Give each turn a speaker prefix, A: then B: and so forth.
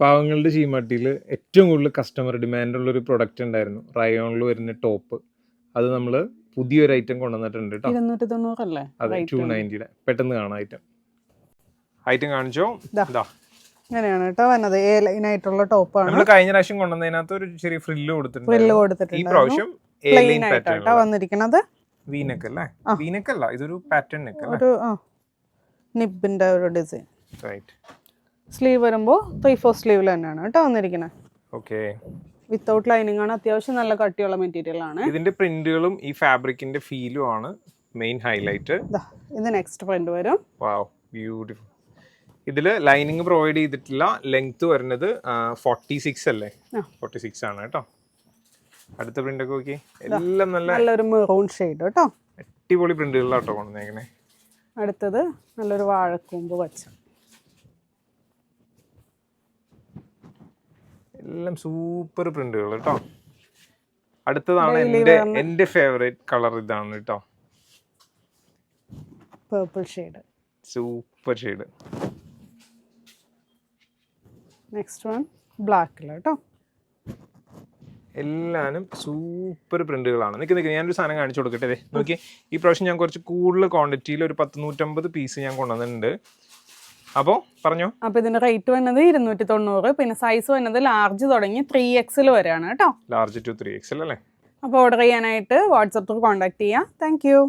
A: പാവങ്ങളുടെ ചീമാട്ടിയിൽ ഏറ്റവും കൂടുതൽ കസ്റ്റമർ ഡിമാൻഡ് ഉള്ള ഒരു പ്രൊഡക്റ്റ് ഉണ്ടായിരുന്നു, റയോണിൽ വരുന്ന ടോപ്പ്. അത് നമ്മൾ പുതിയൊരു ഐറ്റം കൊണ്ടുവന്നിട്ടുണ്ട് കേട്ടോ.
B: 290 അല്ലേ?
A: അതെ, 290 പെട്ടെന്ന് കാണാം ഐറ്റം കാണിച്ചോ.
B: ഇങ്ങനെയാണ് കേട്ടോ വന്നത്. എ ലൈൻ ആയിട്ടുള്ള ടോപ്പാണ്.
A: നമ്മൾ കഴിഞ്ഞ പ്രാവശ്യം കൊണ്ടുവന്നതിനകത്ത് ഒരു ചെറിയ ഫ്രില്ല് കൊടുത്തിട്ടുണ്ട്. ഈ പ്രാവശ്യം എ ലൈൻ പാറ്റേൺ
B: വന്നിരിക്കുന്നത്.
A: വീനക്ക് അല്ലേ? വീനക്ക് അല്ല, ഇതൊരു പാറ്റേൺ നെക്ക് അല്ലേ?
B: ഒരു നിബിന്റെ ഒരു ഡിസൈൻ.
A: റൈറ്റ്.
B: സ്ലീവ് വരുമ്പോൾ 3/4 സ്ലീവിൽ തന്നെയാണ് കേട്ടോ വന്നിരിക്കുന്നത്.
A: ഓക്കെ.
B: വിത്തൗട്ട് ലൈനിങ് ആണ്. അത്യാവശ്യം നല്ല കട്ടിയുള്ള മെറ്റീരിയൽ ആണ്.
A: ഇതിന്റെ പ്രിന്റുകളും ഈ ഫാബ്രിക്കിന്റെ ഫീലും ആണ് മെയിൻ ഹൈലൈറ്റ്.
B: ഇത് നെക്സ്റ്റ് പ്രിന്റ് വരും.
A: വാവ്, ബ്യൂട്ടിഫുൾ. ഇതില് ലൈനിങ് പ്രൊവൈഡ് ചെയ്തിട്ടില്ല. ലെങ്ത് വരുന്നത് 46 അല്ലേ? 46 ആണ് കേട്ടോ. അടുത്ത പ്രിന്റ് ഒക്കെ നോക്കി, എല്ലാം
B: നല്ലൊരു മെറൂൺ ഷെയ്ഡ് കേട്ടോ.
A: അടിപൊളി പ്രിന്റുകളാട്ടോ കൊണ്ടുവന്നേക്കണേ.
B: അടുത്തത് നല്ലൊരു വാഴക്കൂമ്പ് പച്ച.
A: എല്ലാം സൂപ്പർ പ്രിന്റുകൾ കേട്ടോ. അടുത്തതാണ് എന്റെ ഫേവറേറ്റ് കളർ. ഇതാണ് കേട്ടോ,
B: purple shade.
A: Super shade.
B: Next one ബ്ലാക്കിൽ കേട്ടോ.
A: എല്ലാനും സൂപ്പർ പ്രിന്റുകളാണ്. നിൽക്ക് ഞാനൊരു സാധനം കാണിച്ചു കൊടുക്കട്ടെ. നോക്കി, ഈ പ്രാവശ്യം ഞാൻ കുറച്ച് കൂടുതൽ ക്വാണ്ടിറ്റിയിൽ ഒരു 100-150 പീസ് ഞാൻ കൊണ്ടുവന്നിട്ടുണ്ട്. അപ്പോൾ പറഞ്ഞോ.
B: അപ്പോൾ ഇതിന്റെ റേറ്റ് വന്നത് 290. പിന്നെ സൈസ് വന്നത് ലാർജ് തുടങ്ങി 3XL വരെയാണ് കേട്ടോ.
A: ലാർജ് ടു 3XL അല്ലേ?
B: അപ്പോൾ ഓർഡർ ചെയ്യാനായിട്ട് വാട്സപ്പ് ത്രൂ കോൺടാക്ട് ചെയ്യാം. Thank you.